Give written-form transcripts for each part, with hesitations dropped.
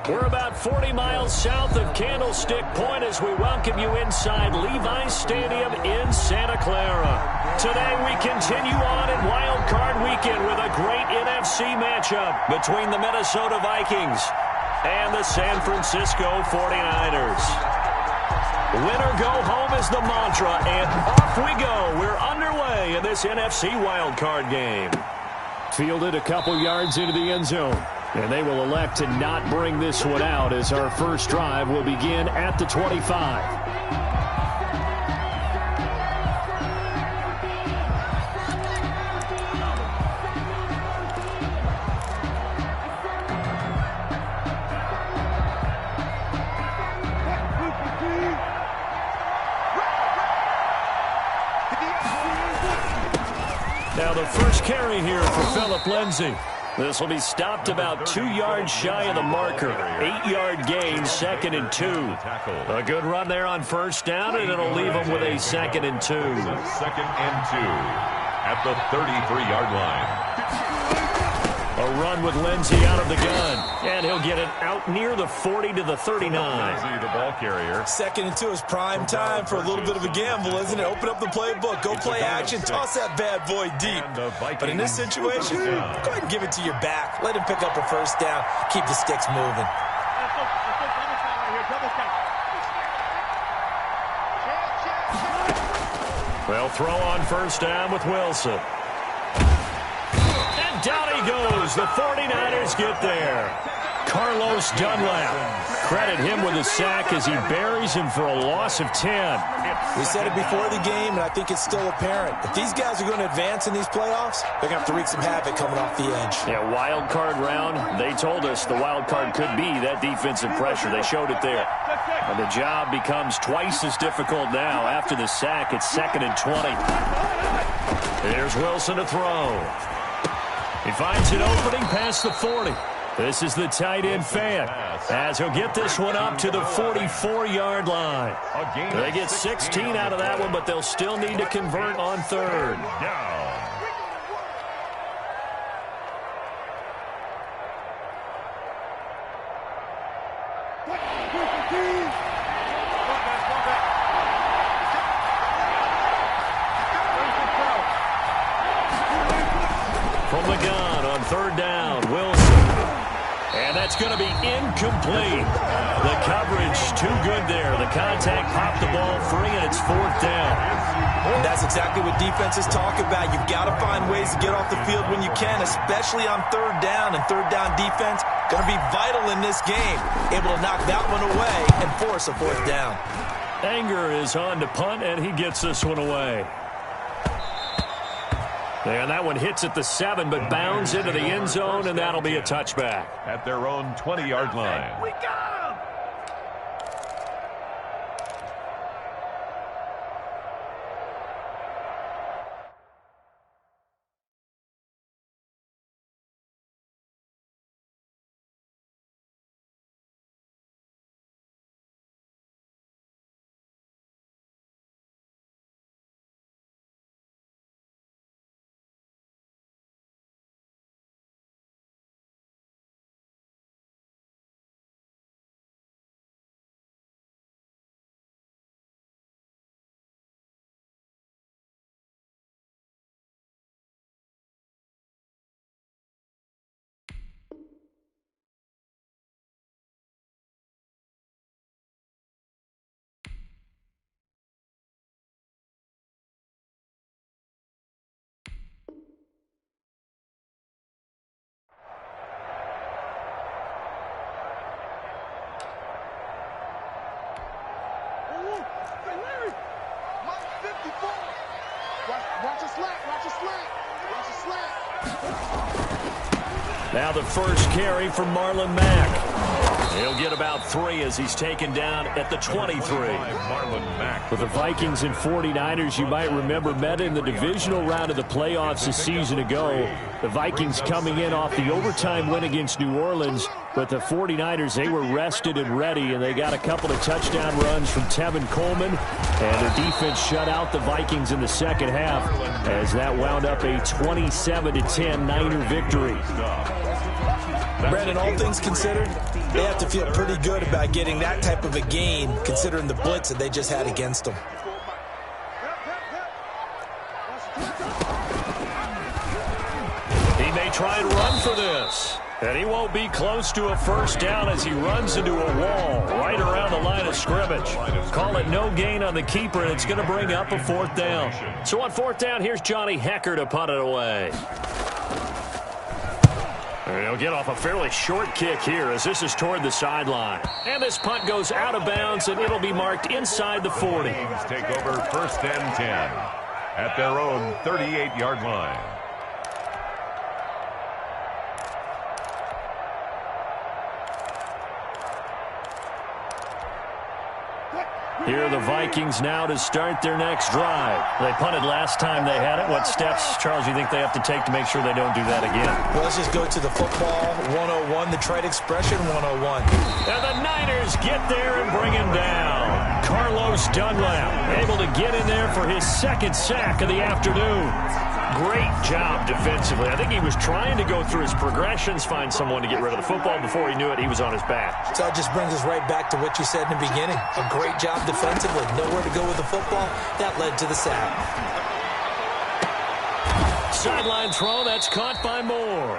We're about 40 miles south of Candlestick Point as we welcome you inside Levi's Stadium in Santa Clara. Today we continue on in Wild Card Weekend with a great NFC matchup between the Minnesota Vikings and the San Francisco 49ers. Win or go home is the mantra, and off we go. We're underway in this NFC Wild Card game. Fielded a couple yards into the end zone. And they will elect to not bring this one out as our first drive will begin at the 25. Now the first carry here for Phillip Lindsay. This will be stopped about 2 yards shy of the marker. 8-yard gain, 2nd and 2. A good run there on first down, and it'll leave them with a 2nd and 2. 2nd and 2 at the 33-yard line. A run with Lindsay out of the gun, and he'll get it out near the 40 to the 39. Lindsay, the ball carrier. 2nd and 2 is prime time for a little bit of a gamble, isn't it? Open up the playbook, go play action, toss that bad boy deep. But in this situation, go ahead and give it to your back. Let him pick up a first down. Keep the sticks moving. Well, throw on first down with Wilson. Down he goes. The 49ers get there. Carlos Dunlap. Credit him with a sack as he buries him for a loss of 10. We said it before the game, and I think it's still apparent. If these guys are going to advance in these playoffs, they're going to have to wreak some havoc coming off the edge. Yeah, wild card round. They told us the wild card could be that defensive pressure. They showed it there. And the job becomes twice as difficult now. After the sack, it's 2nd and 20. Here's Wilson to throw. He finds an opening past the 40. This is the tight end fan, as he'll get this one up to the 44-yard line. They get 16 out of that one, but they'll still need to convert on third. From the gun on third down, Wilson. And that's going to be incomplete. The coverage too good there. The contact popped the ball free, and it's 4th down. That's exactly what defenses talk about. You've got to find ways to get off the field when you can, especially on third down. And third down defense going to be vital in this game. Able to knock that one away and force a 4th down. Anger is on to punt, and he gets this one away. And that one hits at the 7, but bounds into the end zone, and that'll be a touchback. At their own 20-yard line. We got him! Now the first carry for Marlon Mack. He'll get about 3 as he's taken down at the 23. For the Vikings and 49ers, you might remember, met in the divisional round of the playoffs a season ago. The Vikings coming in off the overtime win against New Orleans, but the 49ers, they were rested and ready, and they got a couple of touchdown runs from Tevin Coleman, and their defense shut out the Vikings in the second half as that wound up a 27-10 Niner victory. Brandon, all things considered, they have to feel pretty good about getting that type of a gain, considering the blitz that they just had against them. He may try and run for this. And he won't be close to a first down as he runs into a wall right around the line of scrimmage. Call it no gain on the keeper, and it's going to bring up a fourth down. So on fourth down, here's Johnny Hecker to punt it away. And he'll get off a fairly short kick here as this is toward the sideline. And this punt goes out of bounds, and it'll be marked inside the 40. Take over first and 10 at their own 38-yard line. Here are the Vikings now to start their next drive. They punted last time they had it. What steps, Charles, do you think they have to take to make sure they don't do that again? Well, let's just go to the football 101, the trade expression 101. And the Niners get there and bring him down. Carlos Dunlap able to get in there for his second sack of the afternoon. Great job defensively. I think he was trying to go through his progressions, find someone to get rid of the football. Before he knew it, he was on his back. So that just brings us right back to what you said in the beginning. A great job defensively. Nowhere to go with the football. That led to the sack. Sideline throw, that's caught by Moore.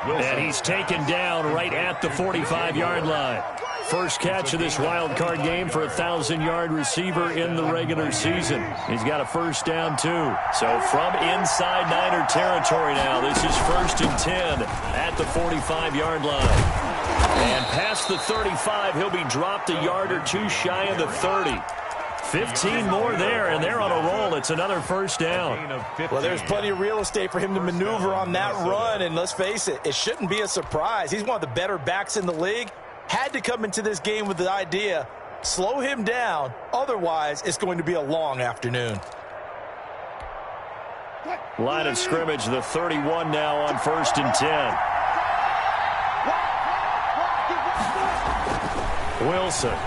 And he's taken down right at the 45-yard line. First catch of this wild card game for a 1,000-yard receiver in the regular season. He's got a first down, too. So from inside Niner territory now, this is first and 10 at the 45-yard line. And past the 35, he'll be dropped a yard or two shy of the 30. 15 more there, and they're on a roll. It's another first down. Well, there's plenty of real estate for him to maneuver on that run, and let's face it, it shouldn't be a surprise. He's one of the better backs in the league. Had to come into this game with the idea, slow him down, otherwise it's going to be a long afternoon. Line of scrimmage, the 31 now on first and 10. Wilson.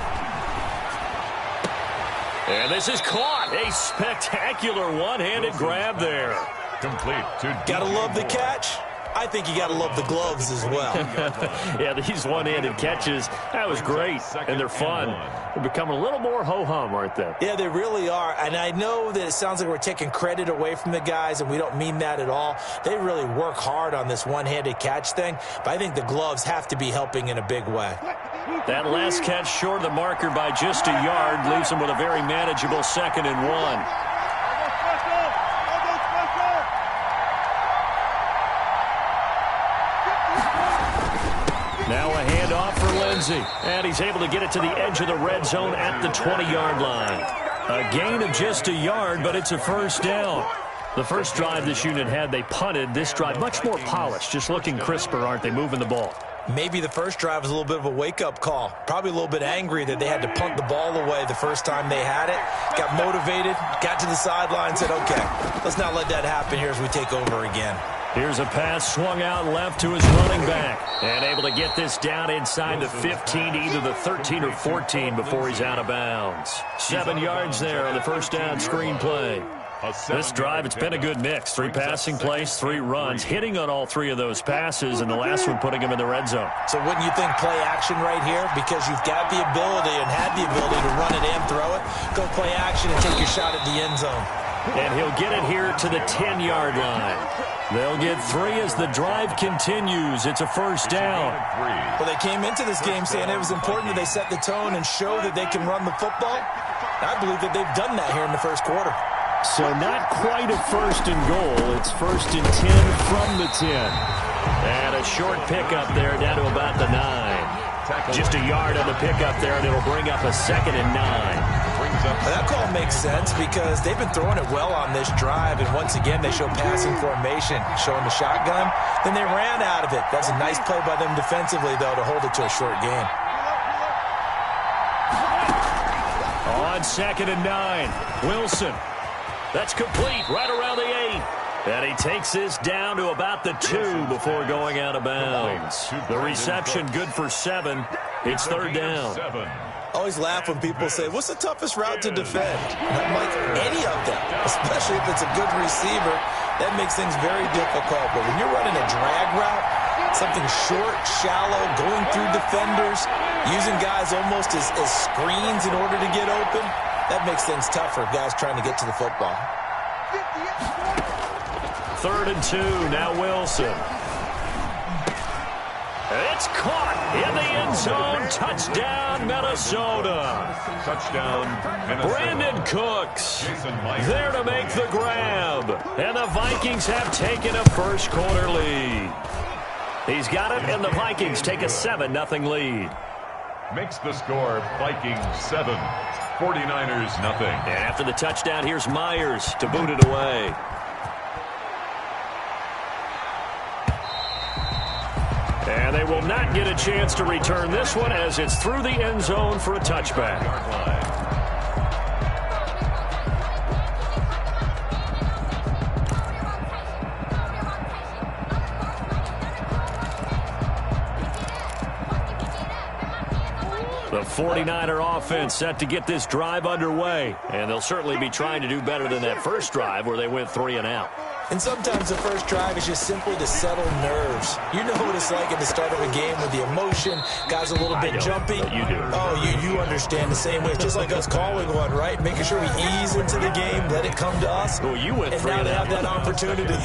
And this is caught. A spectacular one-handed grab there. Complete to Gotta love the catch. I think you got to love the gloves as well. Yeah, these one-handed catches, that was great, and they're fun. They're becoming a little more ho-hum, aren't they? Yeah, they really are, and I know that it sounds like we're taking credit away from the guys, and we don't mean that at all. They really work hard on this one-handed catch thing, but I think the gloves have to be helping in a big way. That last catch short of the marker by just a yard leaves them with a very manageable 2nd and 1. Now a handoff for Lindsey. And he's able to get it to the edge of the red zone at the 20-yard line. A gain of just a yard, but it's a first down. The first drive this unit had, they punted. This drive, much more polished, just looking crisper, aren't they, moving the ball? Maybe the first drive was a little bit of a wake-up call. Probably a little bit angry that they had to punt the ball away the first time they had it. Got motivated, got to the sideline, said, okay, let's not let that happen here as we take over again. Here's a pass swung out left to his running back. And able to get this down inside the 15 to either the 13 or 14 before he's out of bounds. 7 yards there on the first down screen play. This drive, it's been a good mix. 3 passing plays, 3 runs, hitting on all 3 of those passes, and the last one putting him in the red zone. So wouldn't you think play action right here? Because you've got the ability and had the ability to run it and throw it. Go play action and take your shot at the end zone. And he'll get it here to the 10-yard line. They'll get 3 as the drive continues. It's a first down. Well, they came into this game saying it was important that they set the tone and show that they can run the football. I believe that they've done that here in the first quarter. So not quite a first and goal. It's first and 10 from the 10. And a short pickup there down to about the 9. Just a yard on the pickup there, and it'll bring up a 2nd and 9. That call makes sense because they've been throwing it well on this drive, and once again they show passing formation, showing the shotgun. Then they ran out of it. That's a nice play by them defensively, though, to hold it to a short gain. On 2nd and 9, Wilson. That's complete right around the 8. And he takes this down to about the 2 before going out of bounds. The reception good for 7. It's 3rd down. I always laugh when people say, what's the toughest route to defend? And I'm like, any of them, especially if it's a good receiver. That makes things very difficult. But when you're running a drag route, Something short, shallow, going through defenders, using guys almost as screens in order to get open. That makes things tough for guys trying to get to the football. 3rd and 2, now Wilson. It's caught in the end zone. Touchdown, Minnesota. Touchdown, Minnesota. Brandon Cooks there to make the grab. And the Vikings have taken a first quarter lead. He's got it, and the Vikings take a 7-0 lead. Makes the score Vikings 7, 49ers nothing. And after the touchdown, here's Myers to boot it away. And they will not get a chance to return this one as it's through the end zone for a touchback. The 49er offense set to get this drive underway. And they'll certainly be trying to do better than that first drive where they went 3 and out. And sometimes the first drive is just simply to settle nerves. You know what it's like at the start of a game with the emotion. Guys a little bit jumpy. You do. Oh, you understand the same way. It's just like us calling one, right? Making sure we ease into the game, let it come to us. Well, you went 3 and and now out. they have that opportunity.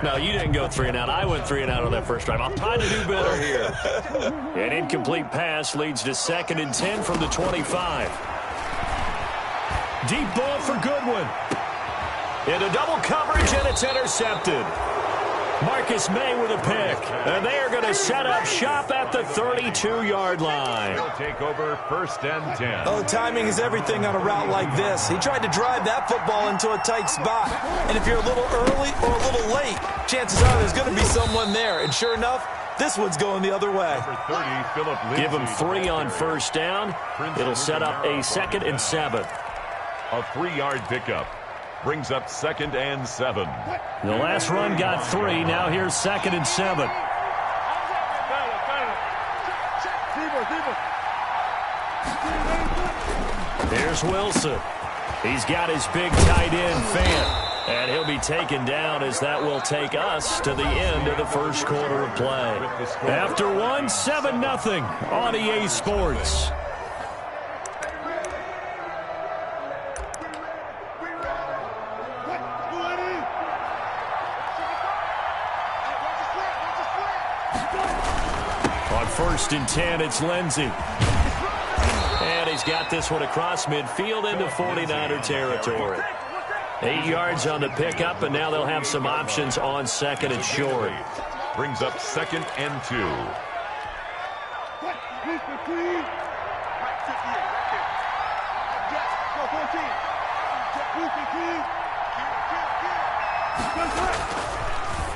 No, you didn't go 3 and out. I went 3 and out on that first drive. I'll try to do better here. An incomplete pass leads to 2nd and 10 from the 25. Deep ball for Goodwin. Into double coverage, and it's intercepted. Marcus May with a pick. And they are going to set up shop at the 32-yard line. He'll take over 1st and 10. Oh, timing is everything on a route like this. He tried to drive that football into a tight spot. And if you're a little early or a little late, chances are there's going to be someone there. And sure enough, this one's going the other way. Number 30, Philip Lindsay. Give him 3 on first down. It'll set up a 2nd and 7. A 3-yard pickup. Brings up 2nd and 7. The last run got 3. Now here's 2nd and 7. Here's Wilson. He's got his big tight end, Fant. And he'll be taken down as that will take us to the end of the first quarter of play. After one, 7-0 on EA Sports. On 1st and 10, it's Lindsay. And he's got this one across midfield into 49er territory. 8 yards on the pickup, and now they'll have some options on 2nd and short. Brings up 2nd and 2.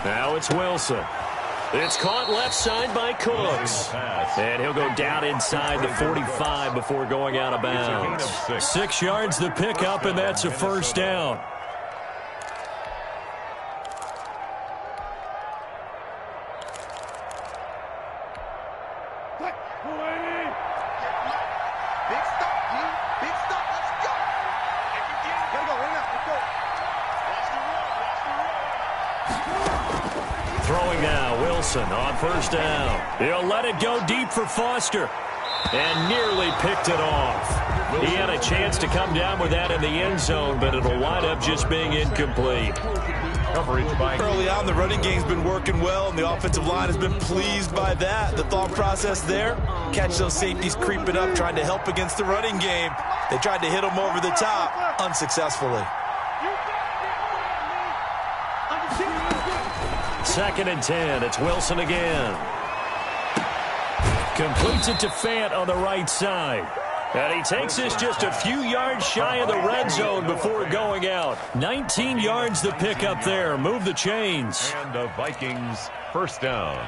Now it's Wilson. It's caught left side by Cooks. And he'll go down inside the 45 before going out of bounds. 6 yards the pickup, and that's a first down. Throwing now, Wilson on first down. He'll let it go deep for Foster. And nearly picked it off. He had a chance to come down with that in the end zone, but it'll wind up just being incomplete. Coverage by Early on, the running game's been working well, and the offensive line has been pleased by that. The thought process there, catch those safeties creeping up, trying to help against the running game. They tried to hit them over the top, unsuccessfully. 2nd and 10. It's Wilson again. Completes it to Fant on the right side. And he takes this just a few yards shy of the red zone before going out. 19 yards the pickup there. Move the chains. And the Vikings first down.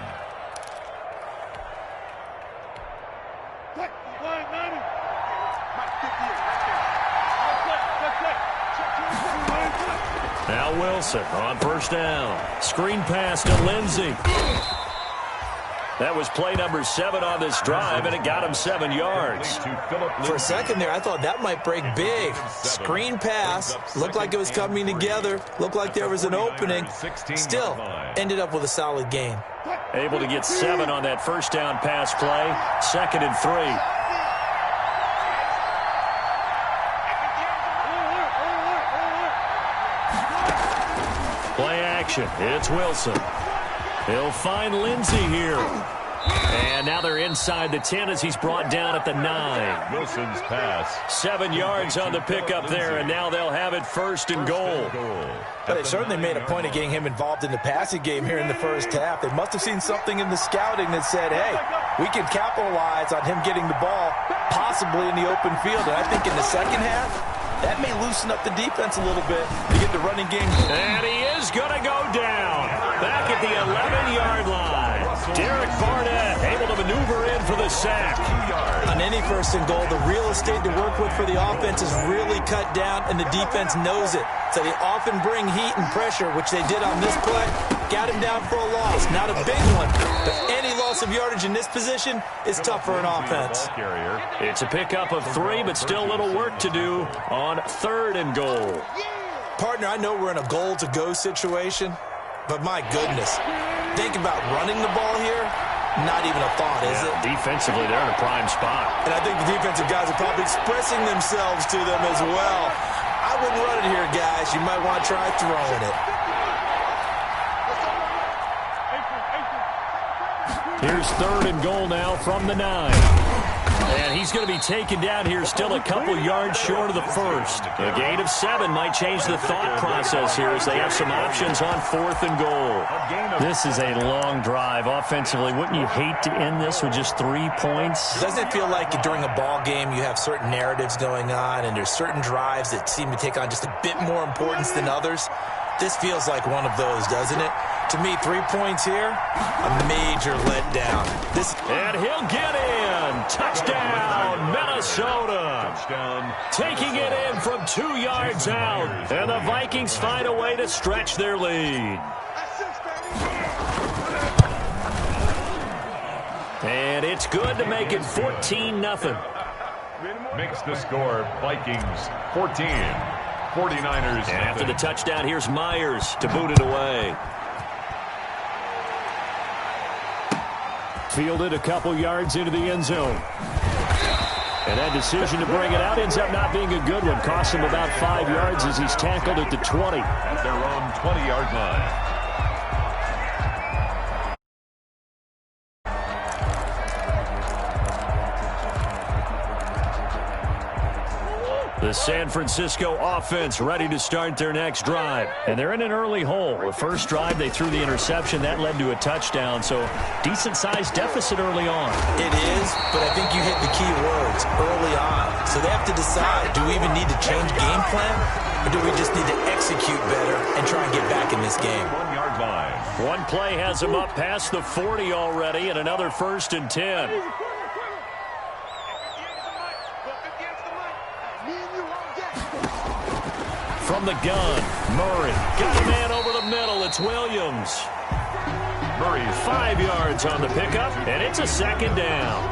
Now Wilson on first down. Screen pass to Lindsay. That was play number 7 on this drive, and it got him 7 yards. For a second there, I thought that might break big. Screen pass. Looked like it was coming together. Looked like there was an opening. Still, ended up with a solid gain. Able to get 7 on that first down pass play. 2nd and 3. Play action. It's Wilson. He'll find Lindsey here. And now they're inside the 10 as he's brought down at the 9. Wilson's pass. 7 yards on the pickup there, and now they'll have it 1st and goal. But they certainly made a point of getting him involved in the passing game here in the first half. They must have seen something in the scouting that said, hey, we can capitalize on him getting the ball, possibly in the open field. And I think in the second half, that may loosen up the defense a little bit to get the running game. And he is going to go down. Back at the 11-yard line. Derek Barnett able to maneuver in for the sack. On any 1st and goal, the real estate to work with for the offense is really cut down, and the defense knows it. So they often bring heat and pressure, which they did on this play. Got him down for a loss. Not a big one, but any loss of yardage in this position is tough for an offense. It's a pickup of 3, but still a little work to do on 3rd and goal. Partner, I know we're in a goal-to-go situation, but my goodness, think about running the ball here. Not even a thought, is it? Defensively, they're in a prime spot. And I think the defensive guys are probably expressing themselves to them as well. I wouldn't run it here, guys. You might want to try throwing it. Here's 3rd and goal now from the 9. And he's going to be taken down here still a couple yards short of the 1st. A gain of 7 might change the thought process here as they have some options on 4th and goal. This is a long drive offensively. Wouldn't you hate to end this with just 3 points? Doesn't it feel like during a ball game you have certain narratives going on and there's certain drives that seem to take on just a bit more importance than others? This feels like one of those, doesn't it? To me, 3 points here, a major letdown. And he'll get in. Touchdown, Minnesota. Touchdown. Taking it in from 2 yards out. And the Vikings find a way to stretch their lead. And it's good to make it 14-0. Makes the score Vikings 14. 49ers. After the touchdown, here's Myers to boot it away. Fielded a couple yards into the end zone. And that decision to bring it out ends up not being a good one. Costs him about 5 yards as he's tackled at the 20. At their own 20-yard line. The San Francisco offense ready to start their next drive. And they're in an early hole. The first drive, they threw the interception. That led to a touchdown. So decent-sized deficit early on. It is, but I think you hit the key words, early on. So they have to decide, do we even need to change game plan? Or do we just need to execute better and try and get back in this game? 1-yard line. One play has him up past the 40 already, and another 1st and 10. From the gun, Murray got a man over the middle. It's Williams. Murray 5 yards on the pickup, and it's a 2nd down.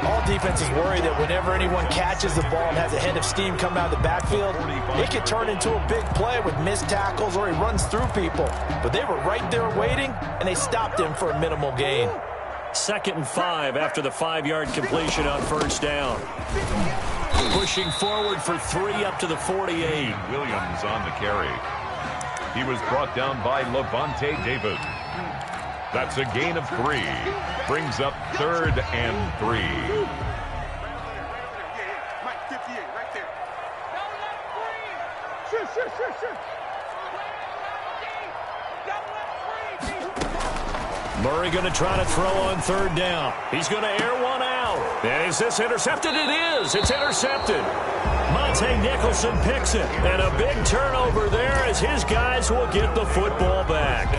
All defenses worry that whenever anyone catches the ball and has a head of steam come out of the backfield, it could turn into a big play with missed tackles or he runs through people. But they were right there waiting, and they stopped him for a minimal gain. 2nd and 5 after the 5-yard completion on 1st down. Pushing forward for 3 up to the 48. Williams on the carry. He was brought down by Levante David. That's a gain of 3. Brings up 3rd and 3. Murray going to try to throw on 3rd down. He's going to air one out. And is this intercepted? It is. It's intercepted. Monte Nicholson picks it. And a big turnover there as his guys will get the football back.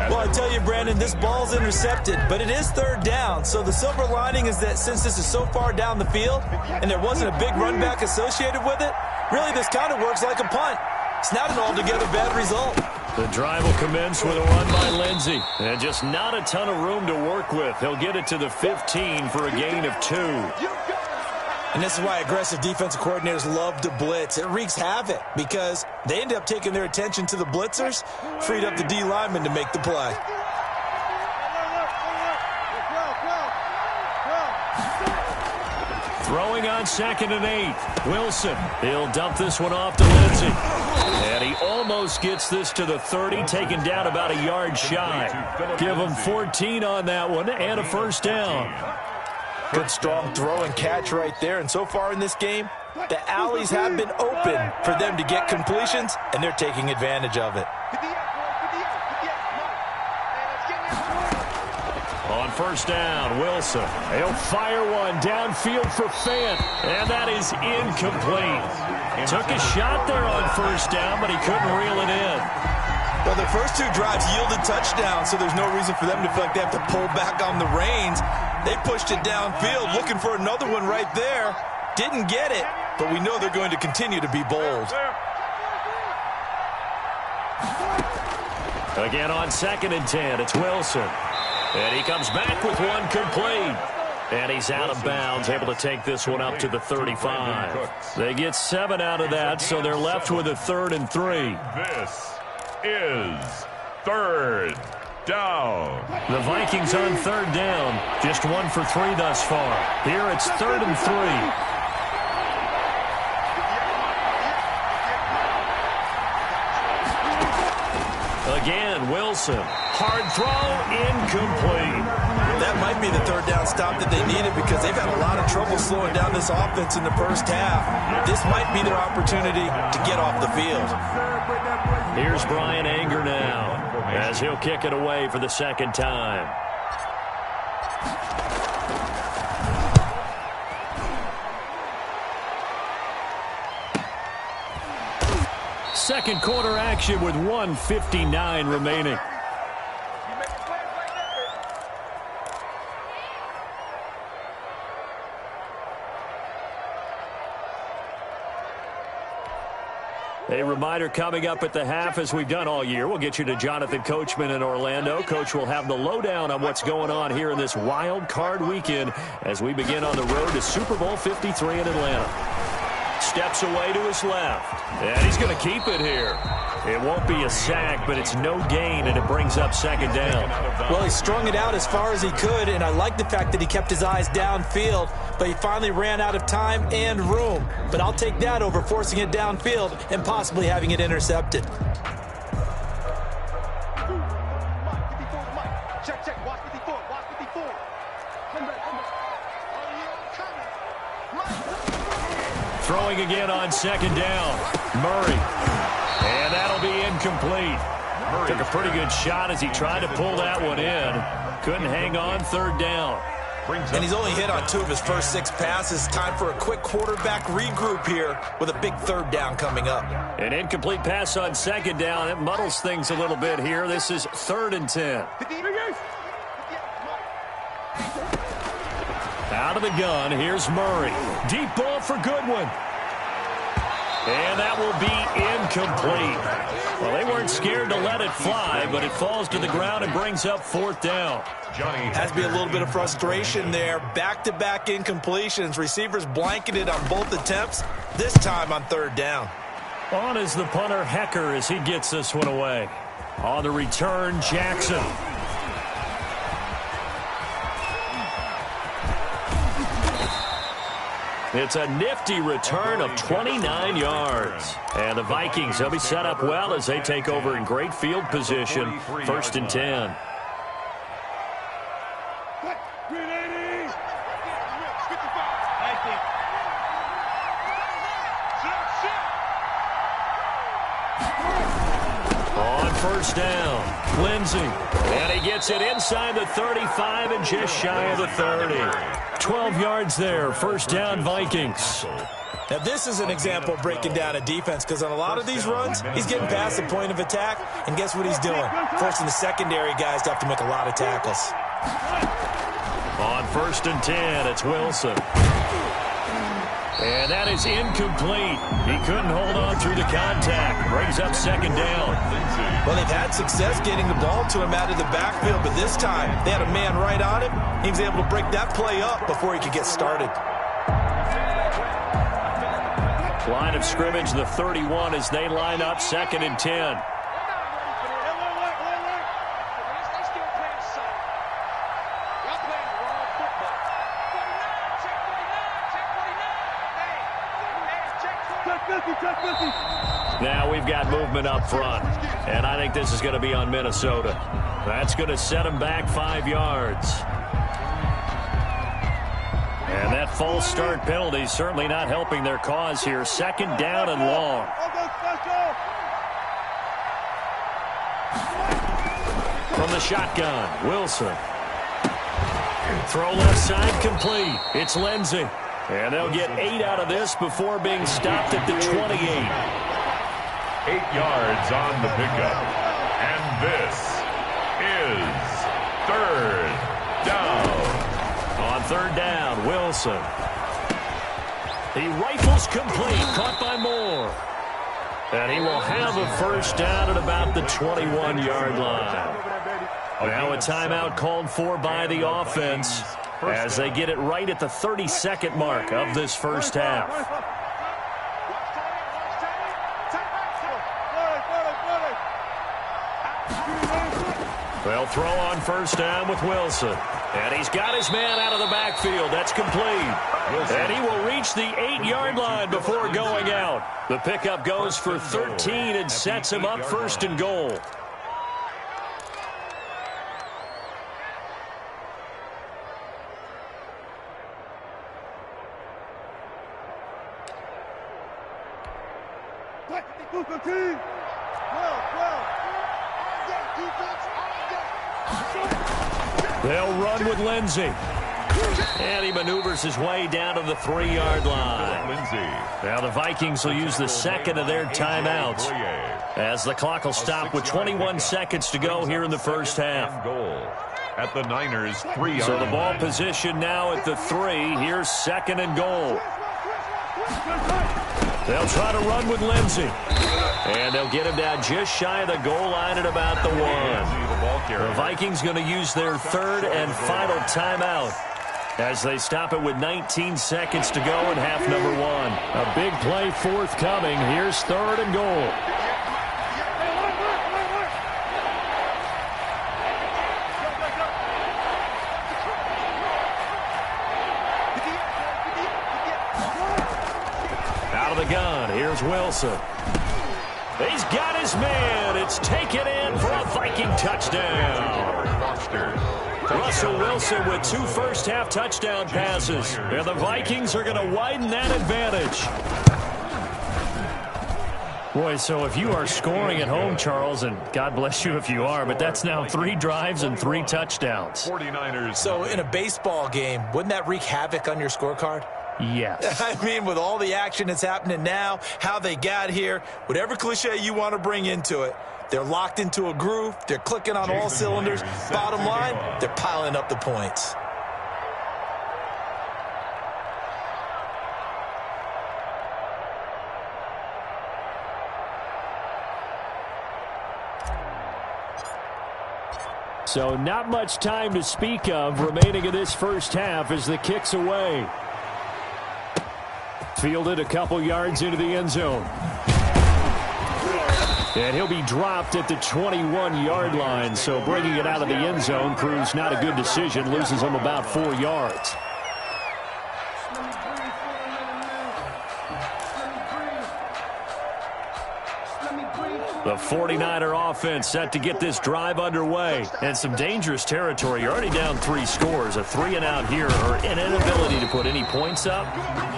Well, I tell you, Brandon, this ball's intercepted, but it is 3rd down. So the silver lining is that since this is so far down the field and there wasn't a big run back associated with it, really this kind of works like a punt. It's not an altogether bad result. The drive will commence with a run by Lindsey. And just not a ton of room to work with. He'll get it to the 15 for a gain of 2. And this is why aggressive defensive coordinators love to blitz. It wreaks havoc because they end up taking their attention to the blitzers, freed up the D lineman to make the play. Throwing on 2nd and 8. Wilson. He'll dump this one off to Lindsey. And he almost gets this to the 30, taken down about a yard shy. Give him 14 on that one and a first down. Good strong throw and catch right there. And so far in this game, the alleys have been open for them to get completions, and they're taking advantage of it. On first down, Wilson. He'll fire one downfield for Fant, and that is incomplete. Took a shot there on first down, but he couldn't reel it in. Well, their first 2 drives yielded touchdowns, so there's no reason for them to feel like they have to pull back on the reins. They pushed it downfield, looking for another one right there. Didn't get it, but we know they're going to continue to be bold. Again on 2nd and 10, it's Wilson. And he comes back with one complete. And he's out of bounds, able to take this one up to the 35. They get 7 out of that, so they're left with a 3rd and 3. This is 3rd down. The Vikings on 3rd down. Just 1 for 3 thus far. Here it's 3rd and 3. Again, Wilson. Hard throw, incomplete. That might be the 3rd down stop that they needed because they've had a lot of trouble slowing down this offense in the first half. This might be their opportunity to get off the field. Here's Brian Anger now as he'll kick it away for the 2nd time. Second quarter action with 1:59 remaining. A reminder coming up at the half, as we've done all year. We'll get you to Jonathan Coachman in Orlando. Coach will have the lowdown on what's going on here in this wild card weekend as we begin on the road to Super Bowl 53 in Atlanta. Steps away to his left, and he's going to keep it here. It won't be a sack, but it's no gain, and it brings up 2nd down. Well, he strung it out as far as he could, and I like the fact that he kept his eyes downfield, but he finally ran out of time and room. But I'll take that over forcing it downfield and possibly having it intercepted. Throwing again on 2nd down. Murray. And that'll be incomplete. Took a pretty good shot as he tried to pull that one in. Couldn't hang on 3rd down. And he's only hit on 2 of his first 6 passes. Time for a quick quarterback regroup here with a big 3rd down coming up. An incomplete pass on 2nd down. It muddles things a little bit here. This is 3rd and 10. Out of the gun, here's Murray. Deep ball for Goodwin. And that will be incomplete. Well, they weren't scared to let it fly, but it falls to the ground and brings up 4th down. Has to be a little bit of frustration there. Back-to-back incompletions. Receivers blanketed on both attempts, this time on 3rd down. On is the punter, Hecker, as he gets this one away. On the return, Jackson. It's a nifty return of 29 yards. And the Vikings, they'll be set up well as they take over in great field position. 1st and 10. On 1st down, Lindsey. And he gets it inside the 35 and just shy of the 30. 12 yards there, 1st down Vikings. Now this is an example of breaking down a defense because on a lot of these runs, he's getting past the point of attack, and guess what he's doing? Forcing the secondary guys to have to make a lot of tackles. On 1st and 10, it's Wilson. And that is incomplete. He couldn't hold on through the contact. Brings up second down. Well, they've had success getting the ball to him out of the backfield, but this time they had a man right on him. He was able to break that play up before he could get started. Line of scrimmage, the 31 as they line up, 2nd and 10. Now we've got movement up front, and I think this is going to be on Minnesota. That's going to set them back 5 yards. And that false start penalty is certainly not helping their cause here. 2nd down and long. From the shotgun, Wilson. Throw left side complete. It's Lindsey. And they'll get 8 out of this before being stopped at the 28. 8 yards on the pickup. And this is 3rd down. On 3rd down, Wilson. He rifles complete, caught by Moore. And he will have a first down at about the 21-yard line. Now a timeout called for by the offense as they get it right at the 32nd mark of this first half. They'll throw on first down with Wilson. And he's got his man out of the backfield. That's complete. And he will reach the 8-yard line before going out. The pickup goes for 13 and sets him up 1st and goal. They'll run with Lindsey. And he maneuvers his way down to the 3-yard line. Now the Vikings will use the 2nd of their timeouts as the clock will stop with 21 seconds to go here in the first half. At the Niners' 3-yard So the ball position now at the 3. Here's 2nd and goal. They'll try to run with Lindsey. And they'll get him down just shy of the goal line at about the 1. The Vikings going to use their 3rd and final timeout as they stop it with 19 seconds to go in half number 1. A big play forthcoming. Here's 3rd and goal. Out of the gun, here's Wilson. He's got his man. It's taken in for a Viking touchdown. Russell Wilson with 2 first-half touchdown passes. And the Vikings are going to widen that advantage. Boy, so if you are scoring at home, Charles, and God bless you if you are, but that's now 3 drives and 3 touchdowns. 49ers. So in a baseball game, wouldn't that wreak havoc on your scorecard? Yes. I mean, with all the action that's happening now, how they got here, whatever cliche you want to bring into it, they're locked into a groove, they're clicking on all cylinders. Bottom line, they're piling up the points. So not much time to speak of remaining in this first half as the kick's away. Fielded a couple yards into the end zone. And he'll be dropped at the 21-yard line, so bringing it out of the end zone proves not a good decision, loses him about 4 yards. The 49er offense set to get this drive underway. And some dangerous territory. You're already down 3 scores. A 3-and-out here, or an inability to put any points up.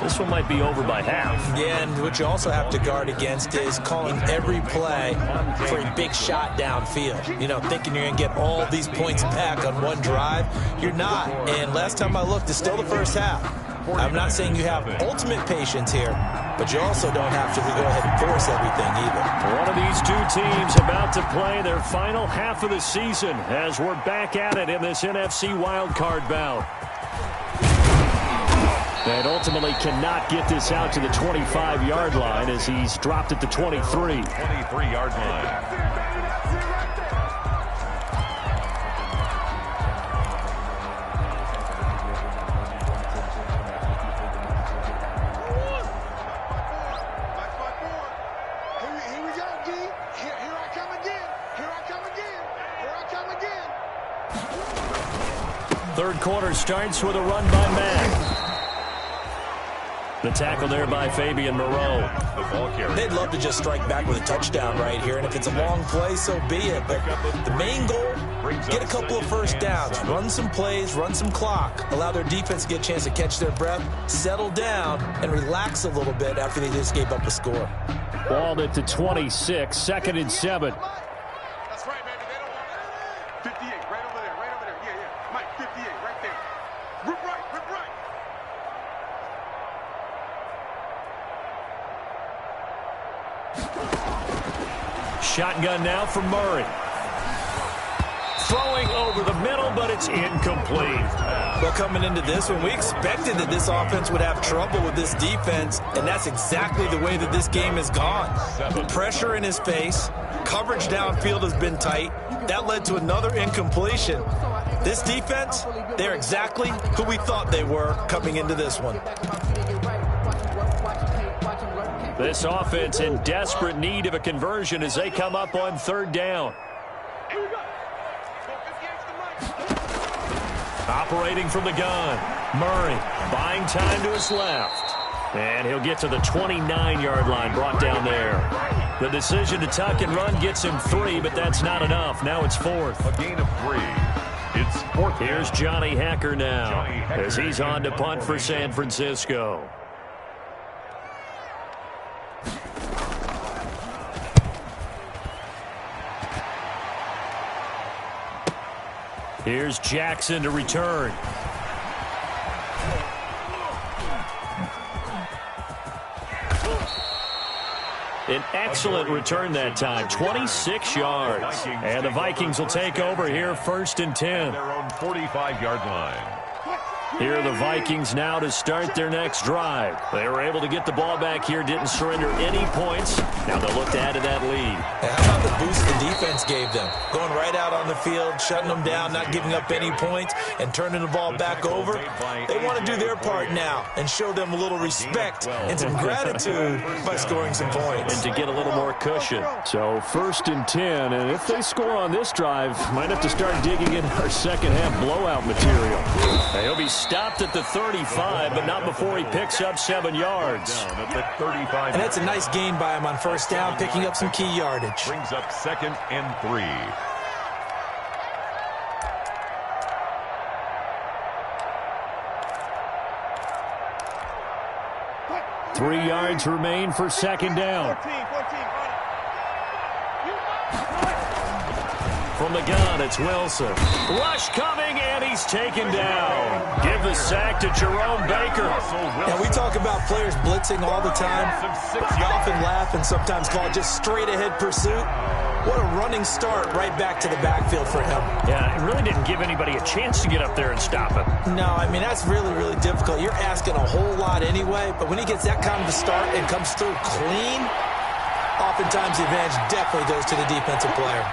This one might be over by half. Yeah, and what you also have to guard against is calling every play for a big shot downfield. You know, thinking you're going to get all these points back on one drive. You're not. And last time I looked, it's still the first half. I'm not saying you have ultimate patience here, but you also don't have to go ahead and force everything either. One of these 2 teams about to play their final half of the season as we're back at it in this NFC wildcard bout. And ultimately cannot get this out to the 25-yard line as he's dropped at the 23. 23-yard line. Third quarter starts with a run by Mack. The tackle there by Fabian Moreau. The ball carrier. They'd love to just strike back with a touchdown right here, and if it's a long play, so be it. But the main goal, get a couple of first downs, run some plays, run some clock, allow their defense to get a chance to catch their breath, settle down, and relax a little bit after they just gave up a score. Ball at the 26, 2nd and 7. That's right, baby. They don't want 58, right over there, right over there. Yeah, yeah. Mike, 58, right there. Rip right, rip right. Shotgun now from Murray. Throwing over the middle, but it's incomplete. Well, coming into this one, we expected that this offense would have trouble with this defense, and that's exactly the way that this game has gone. Pressure in his face, coverage downfield has been tight. That led to another incompletion. This defense, they're exactly who we thought they were coming into this one. This offense in desperate need of a conversion as they come up on 3rd down. Operating from the gun, Murray buying time to his left. And he'll get to the 29-yard line, brought down there. The decision to tuck and run gets him 3, but that's not enough. Now it's 4th. A gain of 3. It's 4th. Here's Johnny Hecker now as he's on to punt for San Francisco. Here's Jackson to return. An excellent return that time, 26 yards. And the Vikings will take over here, 1st and 10. Their own 45-yard line. Here are the Vikings now to start their next drive. They were able to get the ball back here, didn't surrender any points. Now they'll look to add to that lead. And how about the boost the defense gave them? Going right out on the field, shutting them down, not giving up any points, and turning the ball back over. They want to do their part now and show them a little respect and some gratitude by scoring some points. And to get a little more cushion. So 1st and 10, and if they score on this drive, might have to start digging in our second-half blowout material. He'll be stopped at the 35, but not before he picks up 7 yards. And that's a nice gain by him on 1st down, picking up some key yardage. Brings up 2nd and 3. Three yards remain for 2nd down. From the gun, it's Wilson. Rush coming, and he's taken down. Give the sack to Jerome Baker. Now, we talk about players blitzing all the time. I often laugh and sometimes call it just straight-ahead pursuit. What a running start right back to the backfield for him. Yeah, it really didn't give anybody a chance to get up there and stop him. No, I mean, that's really, really difficult. You're asking a whole lot anyway, but when he gets that kind of a start and comes through clean, oftentimes the advantage definitely goes to the defensive player.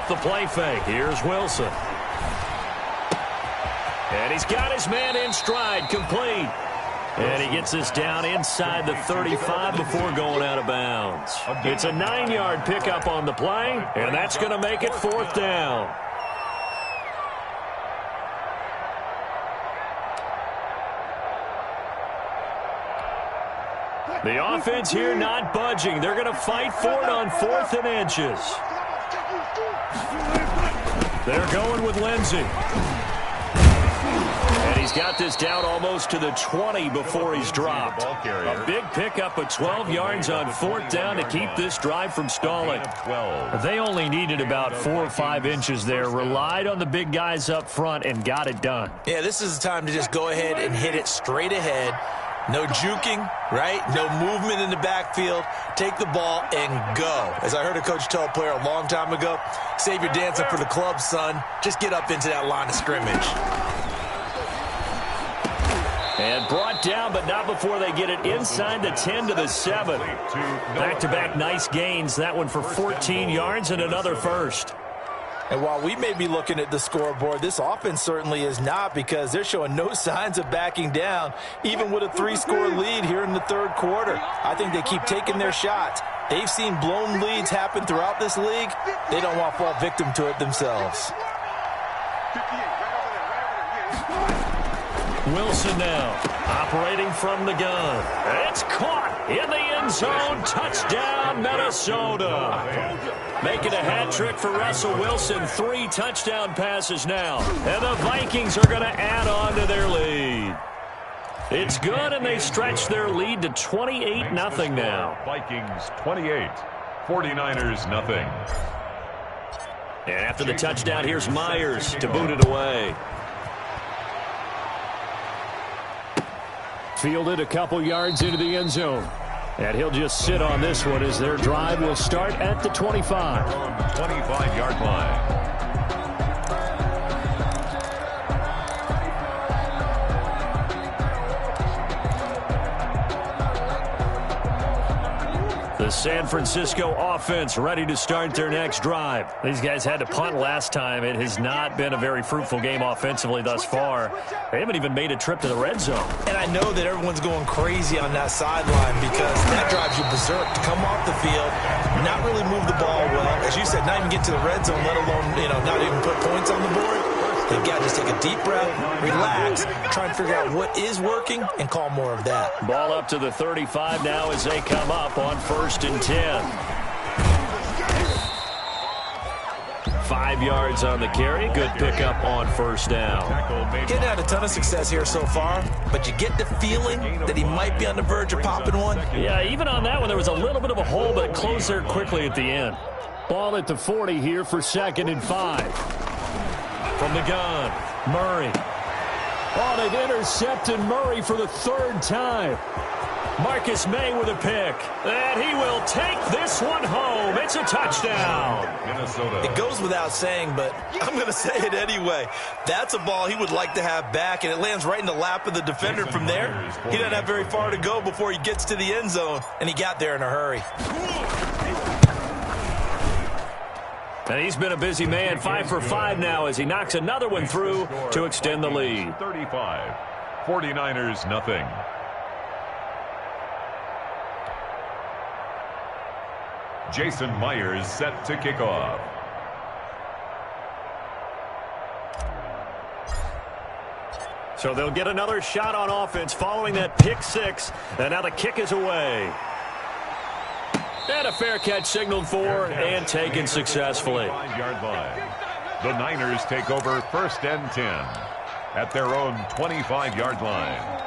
The play fake. Here's Wilson. And he's got his man in stride, complete. And he gets this down inside the 35 before going out of bounds. It's a 9-yard pickup on the play, and that's going to make it 4th down. The offense here not budging. They're going to fight for it on 4th and inches. They're going with Lindsey. And he's got this down almost to the 20 before he's dropped. A big pickup of 12 yards on 4th down to keep this drive from stalling. They only needed about 4 or 5 inches there. Relied on the big guys up front and got it done. Yeah, this is the time to just go ahead and hit it straight ahead. No juking, right? No movement in the backfield. Take the ball and go. As I heard a coach tell a player a long time ago, save your dancing for the club, son. Just get up into that line of scrimmage. And brought down, but not before they get it inside the 10 to the 7. Back-to-back nice gains. That one for 14 yards and another first. And while we may be looking at the scoreboard, this offense certainly is not, because they're showing no signs of backing down, even with a 3-score lead here in the third quarter. I think they keep taking their shots. They've seen blown leads happen throughout this league. They don't want to fall victim to it themselves. Wilson now, operating from the gun. It's caught in the end zone. Touchdown, Minnesota. Making a hat trick for Russell Wilson. 3 touchdown passes now. And the Vikings are going to add on to their lead. It's good, and they stretch their lead to 28-0 now. Vikings 28, 49ers nothing. And after the touchdown, here's Myers to boot it away. Fielded a couple yards into the end zone. And he'll just sit on this one as their drive will start at the 25. 25-yard line. The San Francisco offense ready to start their next drive. These guys had to punt last time. It has not been a very fruitful game offensively thus far. They haven't even made a trip to the red zone. And I know that everyone's going crazy on that sideline, because that drives you berserk to come off the field, not really move the ball well. As you said, not even get to the red zone, let alone, not even put points on the board. They've got to just take a deep breath, relax, try and figure out what is working, and call more of that. Ball up to the 35 now as they come up on 1st and 10. 5 yards on the carry. Good pickup on 1st down. Getting had a ton of success here so far, but you get the feeling that he might be on the verge of popping one. Yeah, even on that one, there was a little bit of a hole, but it closed there quickly at the end. Ball at the 40 here for 2nd and 5. From the gun, Murray. Oh, they've intercepted Murray for the 3rd time. Marcus May with a pick. And he will take this one home. It's a touchdown. Minnesota. It goes without saying, but I'm going to say it anyway. That's a ball he would like to have back, and it lands right in the lap of the defender from there. He doesn't have very far to go before he gets to the end zone, and he got there in a hurry. And he's been a busy man, 5 for 5 now as he knocks another one through to extend the lead. 35, 49ers nothing. Jason Myers set to kick off. So they'll get another shot on offense following that pick 6. And now the kick is away. And a fair catch signaled for and taken successfully. 5-yard line. The Niners take over 1st and 10 at their own 25-yard line.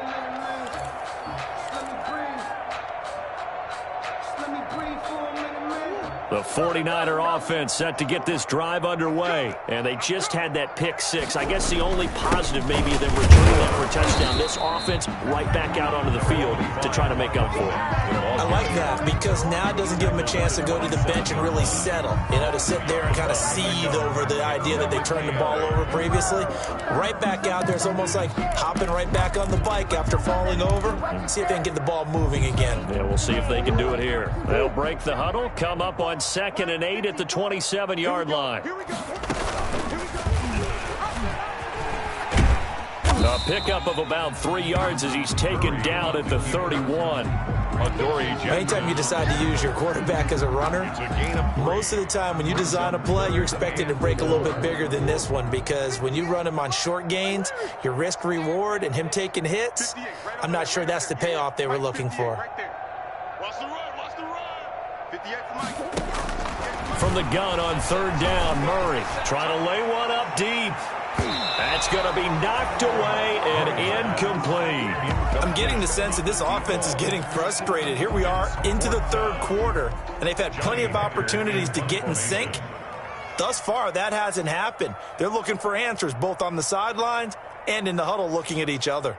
The 49er offense set to get this drive underway. And they just had that pick 6. I guess the only positive maybe them returning that for a touchdown. This offense right back out onto the field to try to make up for it. I like that, because now it doesn't give them a chance to go to the bench and really settle. To sit there and kind of seethe over the idea that they turned the ball over previously. Right back out there. It's almost like hopping right back on the bike after falling over. See if they can get the ball moving again. Yeah, we'll see if they can do it here. They'll break the huddle, come up on 2nd and 8 at the 27-yard line. A pickup of about 3 yards as he's taken down at the 31. Anytime you decide to use your quarterback as a runner, most of the time when you design a play, you're expected to break a little bit bigger than this one, because when you run him on short gains, your risk-reward and him taking hits, I'm not sure that's the payoff they were looking for. From the gun on 3rd down, Murray trying to lay one up deep. That's going to be knocked away and incomplete. I'm getting the sense that this offense is getting frustrated. Here we are into the 3rd quarter, and they've had plenty of opportunities to get in sync. Thus far, that hasn't happened. They're looking for answers both on the sidelines and in the huddle looking at each other.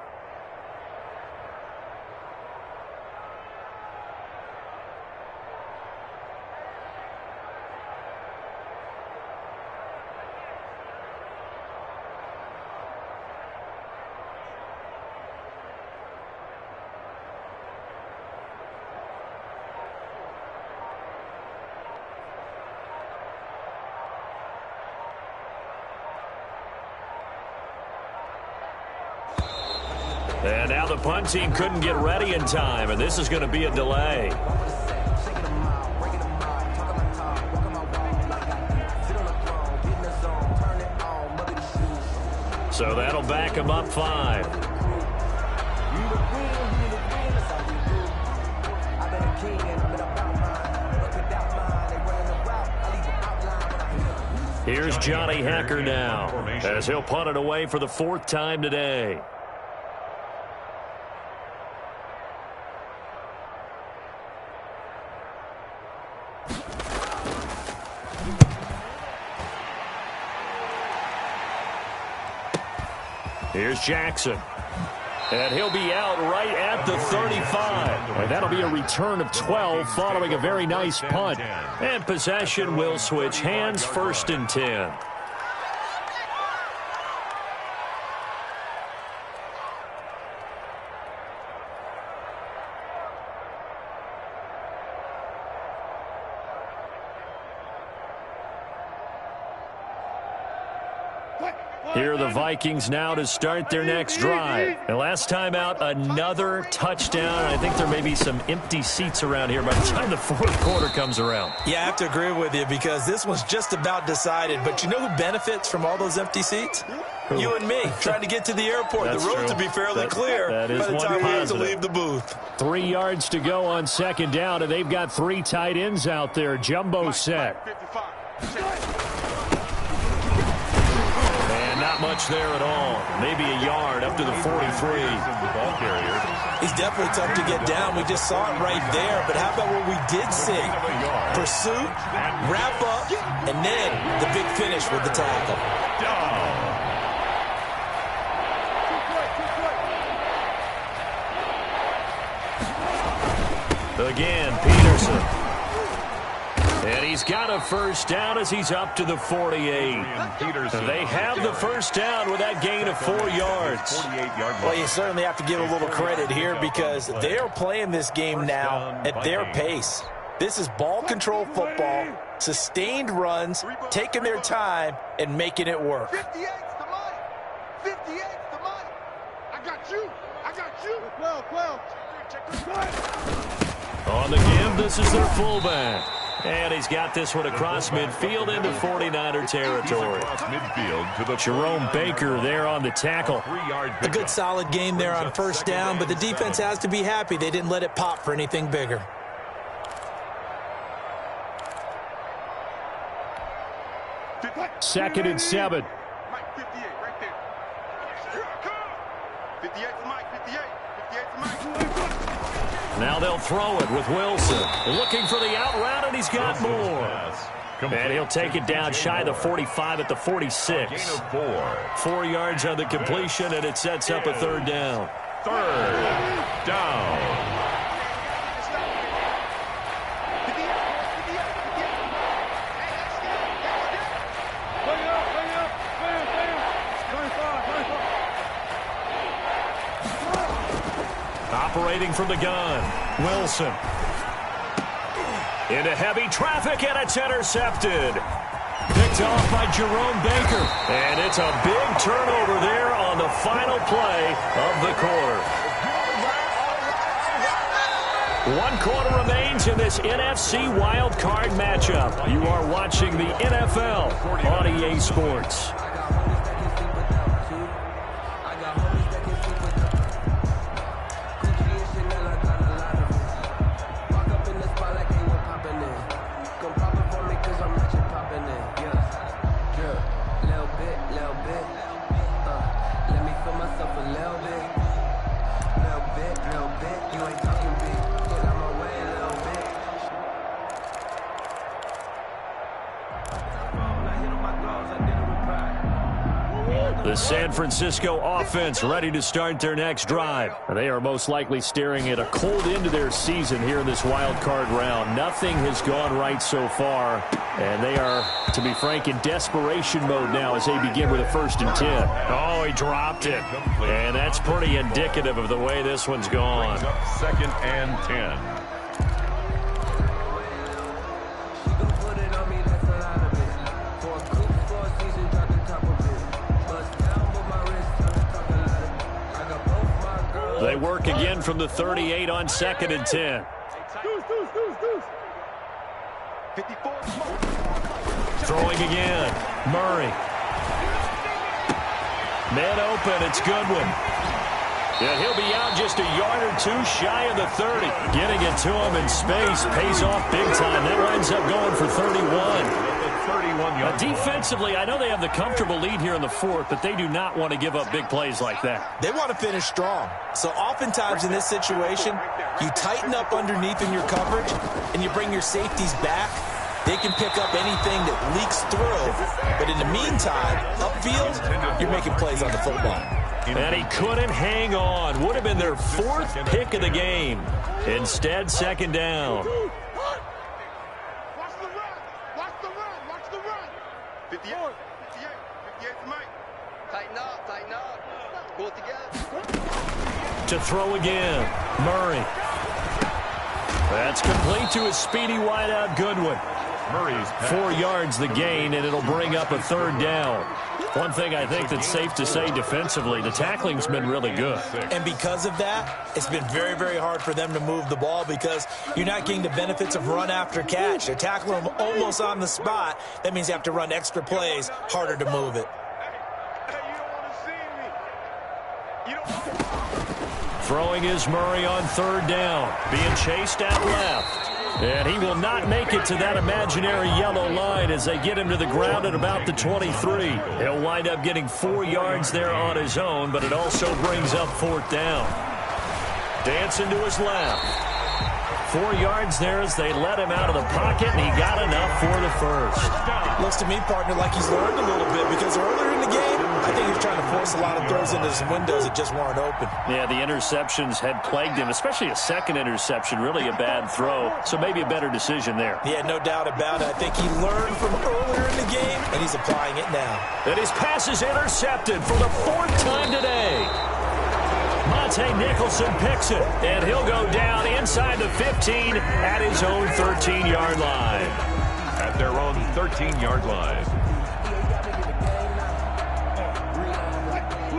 And now the punt team couldn't get ready in time, and this is going to be a delay. So that'll back him up 5. Here's Johnny Hacker now, as he'll punt it away for the 4th time today. Here's Jackson. And he'll be out right at the 35. And that'll be a return of 12 following a very nice punt. And possession will switch hands, 1st and 10. Here are the Vikings now to start their next drive. And last time out, another touchdown. I think there may be some empty seats around here by the time the 4th quarter comes around. Yeah, I have to agree with you because this one's just about decided. But you know who benefits from all those empty seats? You and me, trying to get to the airport. The road to be fairly clear by the time we have to leave the booth. 3 yards to go on 2nd down, and they've got 3 tight ends out there. Jumbo set. Not much there at all. Maybe a yard up to the 43. He's definitely tough to get down. We just saw it right there. But how about what we did see? Pursuit, wrap up, and then the big finish with the tackle. Again, Peterson. And he's got a 1st down as he's up to the 48. They have the 1st down with that gain of 4 yards. Well, you certainly have to give a little credit here because they are playing this game now at their pace. This is ball control football, sustained runs, taking their time, and making it work. 58's the money. 58's the money. I got you. I got you. 12. On the give, this is their fullback. And he's got this one across midfield into 49er territory. Jerome Baker there on the tackle. A good solid game there on 1st down, but the defense has to be happy they didn't let it pop for anything bigger. Second and 7. Mike, 58 right there. Here I come. 58's Mike, 58. 58's Mike. Now they'll throw it with Wilson. Looking for the out route, and he's got more. And he'll take it down shy of the 45 at the 46. 4 yards on the completion, and it sets up a 3rd down. 3rd down. Operating from the gun, Wilson. Into heavy traffic, and it's intercepted. Picked off by Jerome Baker. And it's a big turnover there on the final play of the quarter. 1 quarter remains in this NFC Wild Card matchup. You are watching the NFL on EA Sports. The San Francisco offense ready to start their next drive. They are most likely staring at a cold end to their season here in this wild card round. Nothing has gone right so far, and they are, to be frank, in desperation mode now as they begin with a 1st and 10. Oh, he dropped it. And that's pretty indicative of the way this one's gone. 2nd and 10. work again from the 38 on 2nd and 10. Throwing again. Murray. Man open. It's Goodwin. Yeah, he'll be out just a yard or two shy of the 30. Getting it to him in space pays off big time. That winds up going for 31. Defensively, I know they have the comfortable lead here in the 4th, but they do not want to give up big plays like that. They want to finish strong. So oftentimes in this situation, you tighten up underneath in your coverage, and you bring your safeties back. They can pick up anything that leaks through. But in the meantime, upfield, you're making plays on the football. And he couldn't hang on. Would have been their 4th pick of the game. Instead, 2nd down. Watch the run. Watch the run. Watch the run. 58. 58, Mike. Tighten up. Pull it together. To throw again. Murray. That's complete to his speedy wideout, Goodwin. Murray's 4 yards the gain, and it'll bring up a 3rd down. One thing I think that's safe to say defensively, the tackling's been really good. And because of that, it's been very, very hard for them to move the ball because you're not getting the benefits of run after catch. They're tackling them almost on the spot. That means you have to run extra plays, harder to move it. Hey, you don't want to see me. You don't. Throwing is Murray on 3rd down. Being chased out left. And he will not make it to that imaginary yellow line as they get him to the ground at about the 23. He'll wind up getting 4 yards there on his own, but it also brings up 4th down. Dancing to his left. 4 yards there as they let him out of the pocket, and he got enough for the 1st. Looks to me, partner, like he's learned a little bit because earlier in the game, I think he was trying to force a lot of throws into some windows that just weren't open. Yeah, the interceptions had plagued him, especially a 2nd interception, really a bad throw, so maybe a better decision there. Yeah, no doubt about it. I think he learned from earlier in the game, and he's applying it now. And his pass is intercepted for the 4th time today. Monte Nicholson picks it, and he'll go down inside the 15 at his own 13-yard line. At their own 13-yard line.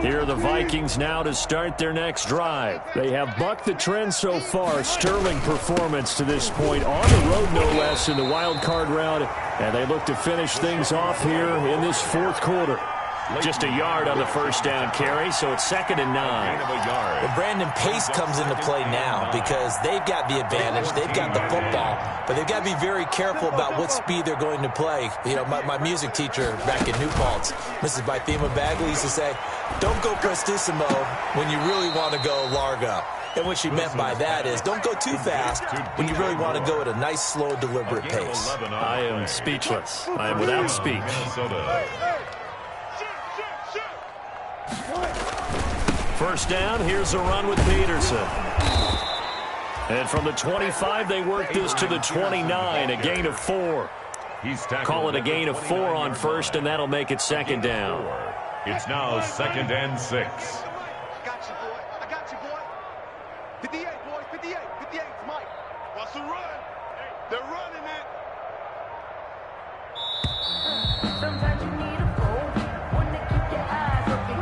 Here are the Vikings now to start their next drive. They have bucked the trend so far. Sterling performance to this point on the road, no less, in the wild card round. And they look to finish things off here in this 4th quarter. Just a yard on the 1st down carry, so it's 2nd and 9. Well, Brandon, pace comes into play now because they've got the advantage. They've got the football, but they've got to be very careful about what speed they're going to play. You know, my music teacher back in New Paltz, Mrs. Bythema Bagley, used to say, don't go prestissimo when you really want to go largo. And what she meant by that is don't go too fast when you really want to go at a nice, slow, deliberate pace. I am speechless. I am without speech. First down, here's a run with Peterson. And from the 25, they work this to the 29, a gain of 4. Call it a gain of 4 on 1st, and that'll make it 2nd down. It's now 2nd and 6. I got you, boy. I got you, boy. 58, boys. 58. 58, Mike. Watch the run. They're running it. Sometimes you need a phone, one to keep your eyes open.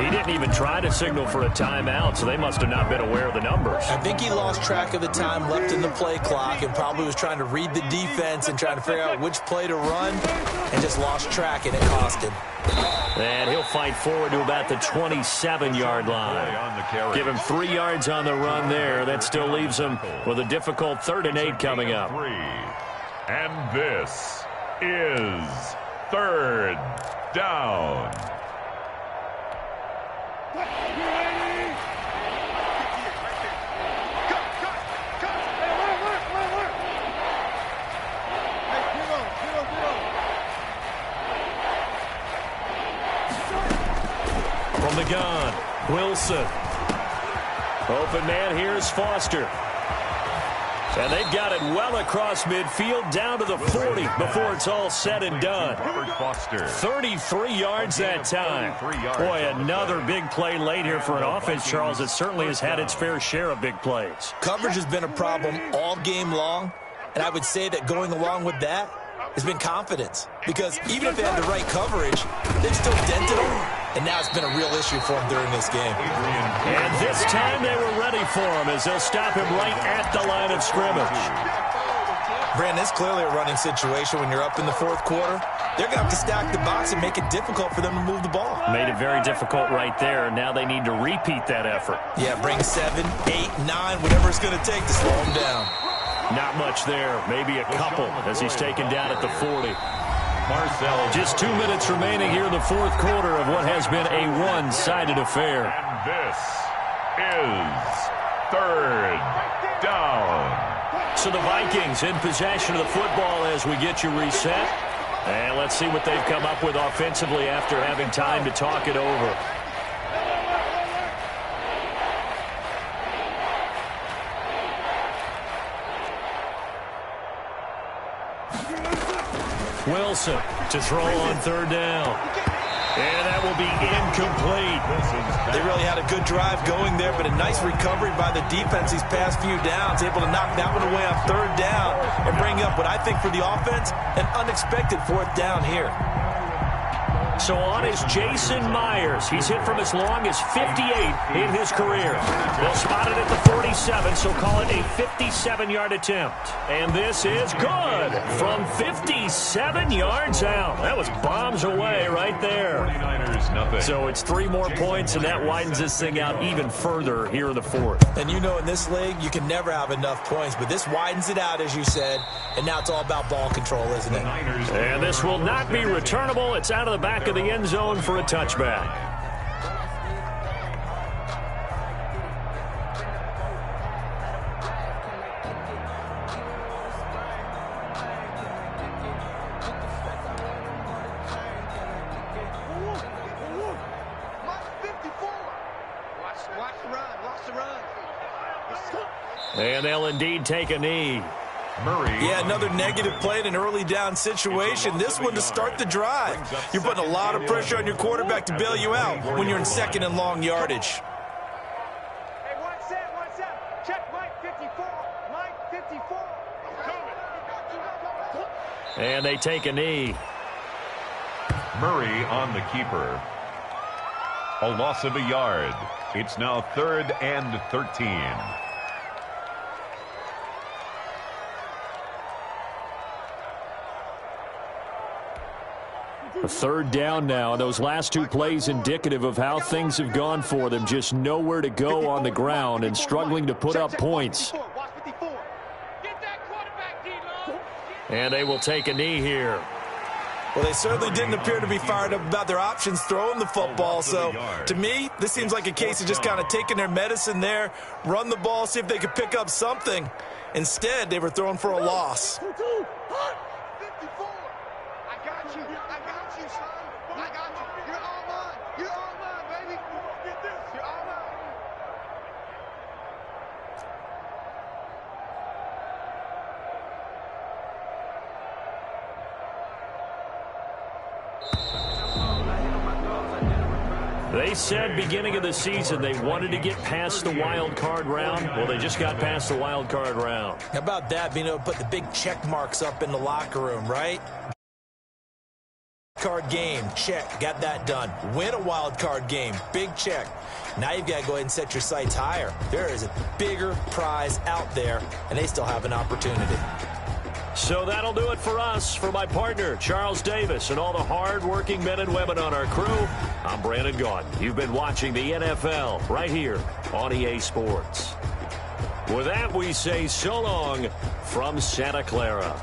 He didn't even try to signal for a timeout, so they must have not been aware of the numbers. I think he lost track of the time left in the play clock and probably was trying to read the defense and trying to figure out which play to run and just lost track, and it cost him. And he'll fight forward to about the 27-yard line. Give him 3 yards on the run there. That still leaves him with a difficult 3rd and 8 coming up. And this is 3rd down. From the gun, Wilson. Open man, here's Foster. And they've got it well across midfield down to the 40 before it's all said and done. 33 yards that time. Boy, another big play late here for an offense, Charles, that certainly has had its fair share of big plays. Coverage has been a problem all game long, and I would say that going along with that has been confidence. Because even if they had the right coverage, they've still dented them. and now it's been a real issue for him during this game. And this time they were ready for him as they'll stop him right at the line of scrimmage. Brandon, it's clearly a running situation when you're up in the fourth quarter. They're going to have to stack the box and make it difficult for them to move the ball. Made it very difficult right there. Now they need to repeat that effort. Yeah, bring 7, 8, 9, whatever it's going to take to slow him down. Not much there. Maybe a couple as he's taken down at the 40. Marcel. Just 2 minutes remaining here in the fourth quarter of what has been a one-sided affair. And this is third down. So the Vikings in possession of the football as we get you reset. And let's see what they've come up with offensively after having time to talk it over. Wilson to throw on third down. And that will be incomplete. They really had a good drive going there, but a nice recovery by the defense these past few downs, able to knock that one away on third down and bring up what I think for the offense, an unexpected fourth down here. So on is Jason Myers. He's hit from as long as 58 in his career. They'll spot it at the 47, so call it a 57-yard attempt. And this is good from 57 yards out. That was bombs away right there. 49ers, nothing. So it's 3 more points, and that widens this thing out even further here in the fourth. And you know in this league, you can never have enough points, but this widens it out, as you said, and now it's all about ball control, isn't it? And this will not be returnable. It's out of the back of the end zone for a touchback. And they'll indeed take a knee. Murray. Yeah, another negative play in an early down situation. This one to start the drive. You're putting a lot of pressure on your quarterback to bail you out when you're in second and long yardage. Hey, one set. Check Mike 54. Mike 54. And they take a knee. Murray on the keeper. A loss of a yard. It's now 3rd and 13. A third down now. Those last 2 plays indicative of how things have gone for them. Just nowhere to go on the ground and struggling to put up points. And they will take a knee here. Well, they certainly didn't appear to be fired up about their options throwing the football. So, to me, this seems like a case of just kind of taking their medicine there, run the ball, see if they could pick up something. Instead, they were throwing for a loss. They said beginning of the season they wanted to get past the wild card round. Well, they just got past the wild card round. How about that, being able to put the big check marks up in the locker room, right? Card game, check, got that done. Win a wild card game, big check. Now you've got to go ahead and set your sights higher. There is a bigger prize out there, and they still have an opportunity. So that'll do it for us. For my partner, Charles Davis, and all the hard-working men and women on our crew, I'm Brandon Gaudin. You've been watching the NFL right here on EA Sports. With that, we say so long from Santa Clara.